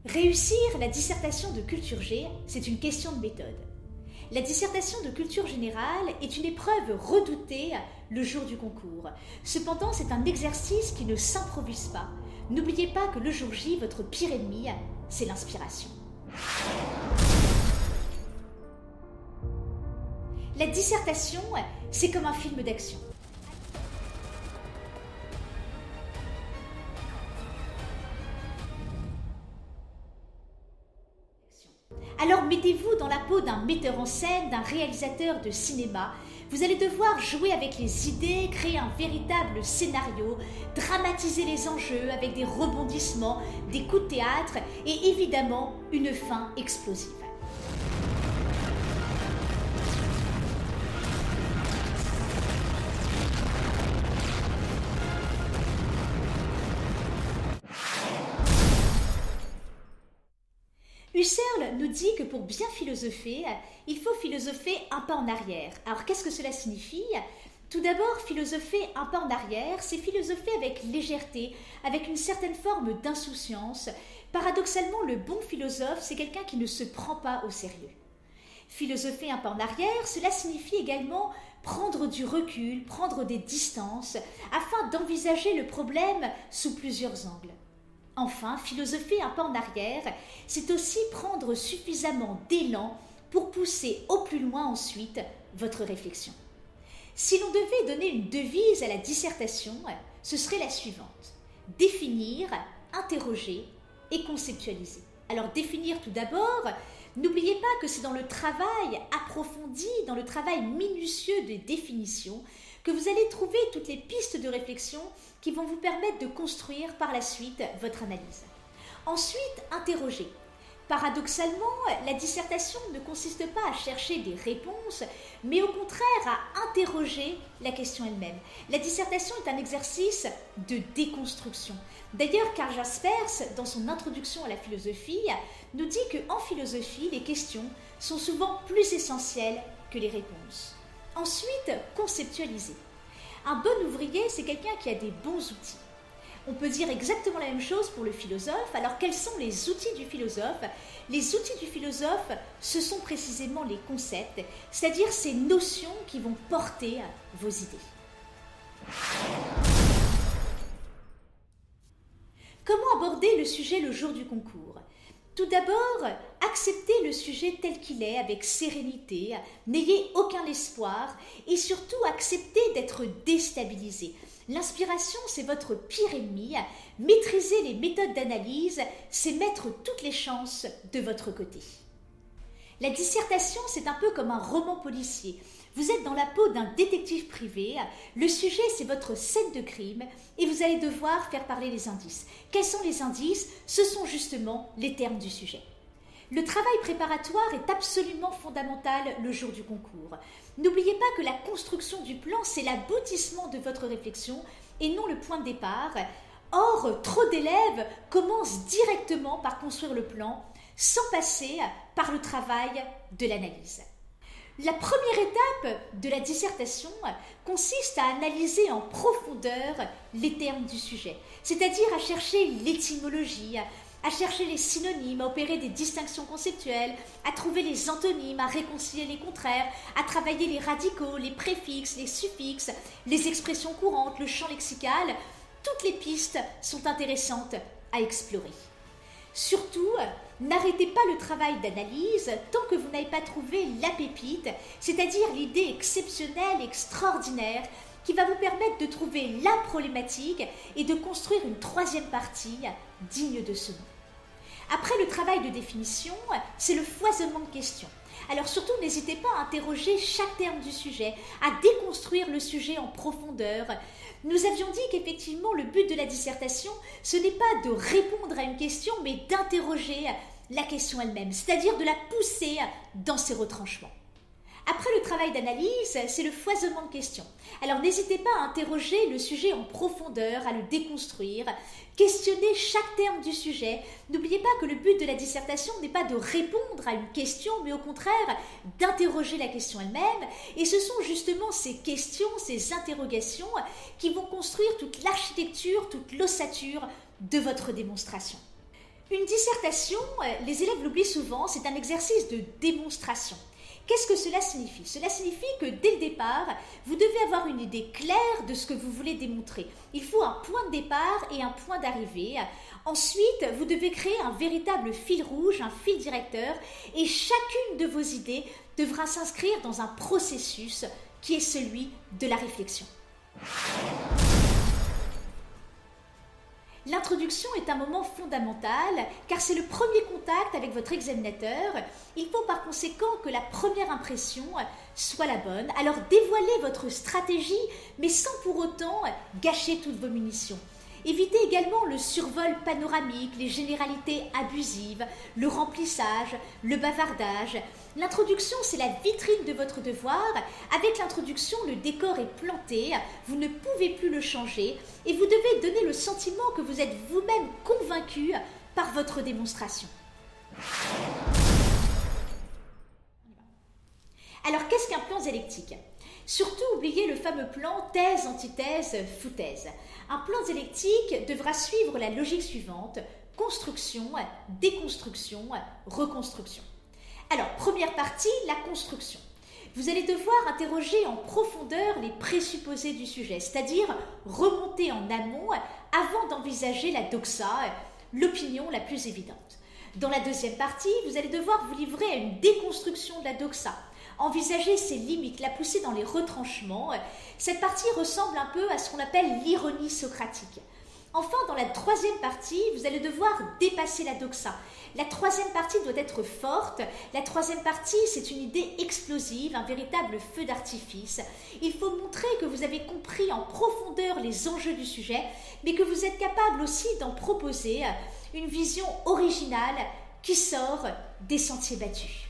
Réussir la dissertation de culture G, c'est une question de méthode. La dissertation de culture générale est une épreuve redoutée le jour du concours. Cependant, c'est un exercice qui ne s'improvise pas. N'oubliez pas que le jour J, votre pire ennemi, c'est l'inspiration. La dissertation, c'est comme un film d'action. Alors mettez-vous dans la peau d'un metteur en scène, d'un réalisateur de cinéma. Vous allez devoir jouer avec les idées, créer un véritable scénario, dramatiser les enjeux avec des rebondissements, des coups de théâtre et évidemment une fin explosive. Husserl nous dit que pour bien philosopher, il faut philosopher un pas en arrière. Alors qu'est-ce que cela signifie ? Tout d'abord, philosopher un pas en arrière, c'est philosopher avec légèreté, avec une certaine forme d'insouciance. Paradoxalement, le bon philosophe, c'est quelqu'un qui ne se prend pas au sérieux. Philosopher un pas en arrière, cela signifie également prendre du recul, prendre des distances, afin d'envisager le problème sous plusieurs angles. Enfin, philosopher un pas en arrière, c'est aussi prendre suffisamment d'élan pour pousser au plus loin ensuite votre réflexion. Si l'on devait donner une devise à la dissertation, ce serait la suivante: définir, interroger et conceptualiser. Alors définir tout d'abord, n'oubliez pas que c'est dans le travail approfondi, dans le travail minutieux de définition, que vous allez trouver toutes les pistes de réflexion qui vont vous permettre de construire par la suite votre analyse. Ensuite, interroger. Paradoxalement, la dissertation ne consiste pas à chercher des réponses, mais au contraire à interroger la question elle-même. La dissertation est un exercice de déconstruction. D'ailleurs, Karl Jaspers, dans son introduction à la philosophie, nous dit qu'en philosophie, les questions sont souvent plus essentielles que les réponses. Ensuite, conceptualiser. Un bon ouvrier, c'est quelqu'un qui a des bons outils. On peut dire exactement la même chose pour le philosophe. Alors, quels sont les outils du philosophe ? Les outils du philosophe, ce sont précisément les concepts, c'est-à-dire ces notions qui vont porter vos idées. Comment aborder le sujet le jour du concours ? Tout d'abord, acceptez le sujet tel qu'il est avec sérénité, n'ayez aucun espoir et surtout acceptez d'être déstabilisé. L'inspiration, c'est votre pire ennemi. Maîtriser les méthodes d'analyse, c'est mettre toutes les chances de votre côté. La dissertation, c'est un peu comme un roman policier. Vous êtes dans la peau d'un détective privé, le sujet c'est votre scène de crime et vous allez devoir faire parler les indices. Quels sont les indices ? Ce sont justement les termes du sujet. Le travail préparatoire est absolument fondamental le jour du concours. N'oubliez pas que la construction du plan, c'est l'aboutissement de votre réflexion et non le point de départ. Or, trop d'élèves commencent directement par construire le plan sans passer par le travail de l'analyse. La première étape de la dissertation consiste à analyser en profondeur les termes du sujet, c'est-à-dire à chercher l'étymologie, à chercher les synonymes, à opérer des distinctions conceptuelles, à trouver les antonymes, à réconcilier les contraires, à travailler les radicaux, les préfixes, les suffixes, les expressions courantes, le champ lexical. Toutes les pistes sont intéressantes à explorer. Surtout, n'arrêtez pas le travail d'analyse tant que vous n'avez pas trouvé la pépite, c'est-à-dire l'idée exceptionnelle, extraordinaire, qui va vous permettre de trouver la problématique et de construire une troisième partie digne de ce nom. Après le travail de définition, c'est le foisonnement de questions. Alors surtout, n'hésitez pas à interroger chaque terme du sujet, à déconstruire le sujet en profondeur. Nous avions dit qu'effectivement, le but de la dissertation, ce n'est pas de répondre à une question, mais d'interroger la question elle-même, c'est-à-dire de la pousser dans ses retranchements. Après le travail d'analyse, c'est le foisonnement de questions. Alors n'hésitez pas à interroger le sujet en profondeur, à le déconstruire, questionner chaque terme du sujet. N'oubliez pas que le but de la dissertation n'est pas de répondre à une question, mais au contraire d'interroger la question elle-même. Et ce sont justement ces questions, ces interrogations qui vont construire toute l'architecture, toute l'ossature de votre démonstration. Une dissertation, les élèves l'oublient souvent, c'est un exercice de démonstration. Qu'est-ce que cela signifie? Cela signifie que dès le départ, vous devez avoir une idée claire de ce que vous voulez démontrer. Il faut un point de départ et un point d'arrivée. Ensuite, vous devez créer un véritable fil rouge, un fil directeur, et chacune de vos idées devra s'inscrire dans un processus qui est celui de la réflexion. L'introduction est un moment fondamental car c'est le premier contact avec votre examinateur. Il faut par conséquent que la première impression soit la bonne. Alors dévoilez votre stratégie mais sans pour autant gâcher toutes vos munitions. Évitez également le survol panoramique, les généralités abusives, le remplissage, le bavardage. L'introduction, c'est la vitrine de votre devoir. Avec l'introduction, le décor est planté, vous ne pouvez plus le changer et vous devez donner le sentiment que vous êtes vous-même convaincu par votre démonstration. Alors, qu'est-ce qu'un plan dialectique ? Surtout, oubliez le fameux plan thèse, antithèse, foutaise. Un plan dialectique devra suivre la logique suivante: construction, déconstruction, reconstruction. Alors, première partie, la construction. Vous allez devoir interroger en profondeur les présupposés du sujet, c'est-à-dire remonter en amont avant d'envisager la doxa, l'opinion la plus évidente. Dans la deuxième partie, vous allez devoir vous livrer à une déconstruction de la doxa. Envisager ses limites, la pousser dans les retranchements. Cette partie ressemble un peu à ce qu'on appelle l'ironie socratique. Enfin, dans la troisième partie, vous allez devoir dépasser la doxa. La troisième partie doit être forte. La troisième partie, c'est une idée explosive, un véritable feu d'artifice. Il faut montrer que vous avez compris en profondeur les enjeux du sujet, mais que vous êtes capable aussi d'en proposer une vision originale qui sort des sentiers battus.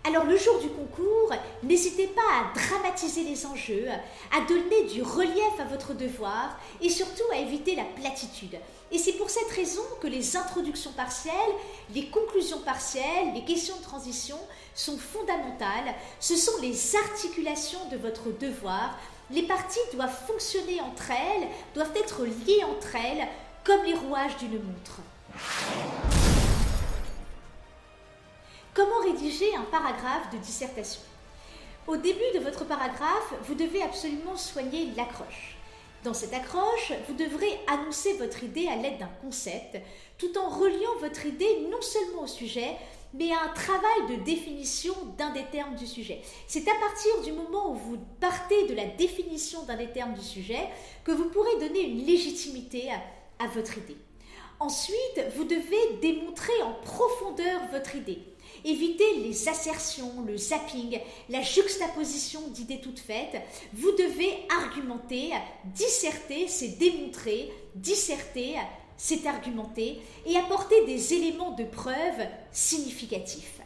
Alors le jour du concours, n'hésitez pas à dramatiser les enjeux, à donner du relief à votre devoir et surtout à éviter la platitude. Et c'est pour cette raison que les introductions partielles, les conclusions partielles, les questions de transition sont fondamentales. Ce sont les articulations de votre devoir. Les parties doivent fonctionner entre elles, doivent être liées entre elles comme les rouages d'une montre. Comment rédiger un paragraphe de dissertation? Au début de votre paragraphe, vous devez absolument soigner l'accroche. Dans cette accroche, vous devrez annoncer votre idée à l'aide d'un concept, tout en reliant votre idée non seulement au sujet, mais à un travail de définition d'un des termes du sujet. C'est à partir du moment où vous partez de la définition d'un des termes du sujet que vous pourrez donner une légitimité à votre idée. Ensuite, vous devez démontrer en profondeur votre idée. Évitez les assertions, le zapping, la juxtaposition d'idées toutes faites. Vous devez argumenter, disserter, c'est démontrer, disserter, c'est argumenter et apporter des éléments de preuve significatifs.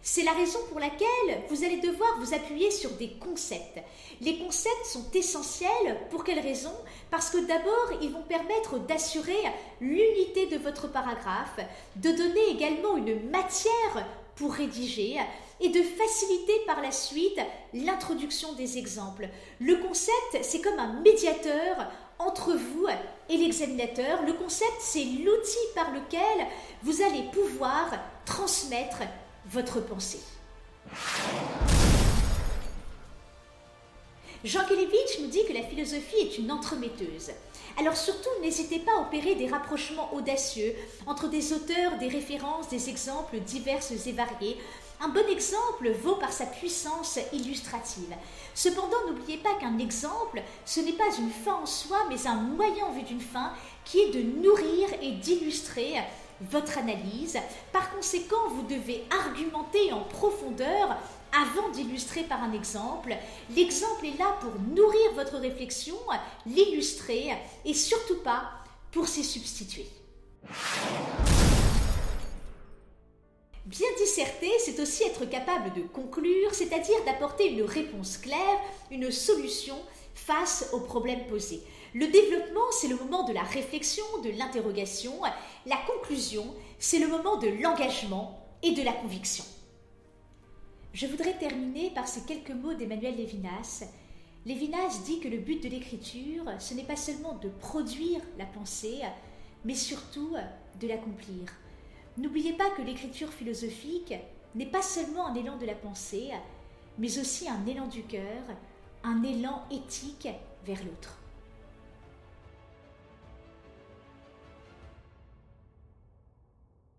C'est la raison pour laquelle vous allez devoir vous appuyer sur des concepts. Les concepts sont essentiels. Pour quelle raison? Parce que d'abord, ils vont permettre d'assurer l'unité de votre paragraphe, de donner également une matière pour rédiger et de faciliter par la suite l'introduction des exemples. Le concept, c'est comme un médiateur entre vous et l'examinateur. Le concept, c'est l'outil par lequel vous allez pouvoir transmettre votre pensée. Jean Kelevitch nous dit que la philosophie est une entremetteuse. Alors surtout, n'hésitez pas à opérer des rapprochements audacieux entre des auteurs, des références, des exemples divers et variés. Un bon exemple vaut par sa puissance illustrative. Cependant, n'oubliez pas qu'un exemple, ce n'est pas une fin en soi, mais un moyen en vue d'une fin qui est de nourrir et d'illustrer votre analyse. Par conséquent, vous devez argumenter en profondeur avant d'illustrer par un exemple. L'exemple est là pour nourrir votre réflexion, l'illustrer et surtout pas pour s'y substituer. Bien disserter, c'est aussi être capable de conclure, c'est-à-dire d'apporter une réponse claire, une solution face aux problèmes posés. Le développement, c'est le moment de la réflexion, de l'interrogation. La conclusion, c'est le moment de l'engagement et de la conviction. Je voudrais terminer par ces quelques mots d'Emmanuel Levinas. Lévinas dit que le but de l'écriture, ce n'est pas seulement de produire la pensée, mais surtout de l'accomplir. N'oubliez pas que l'écriture philosophique n'est pas seulement un élan de la pensée, mais aussi un élan du cœur, un élan éthique vers l'autre.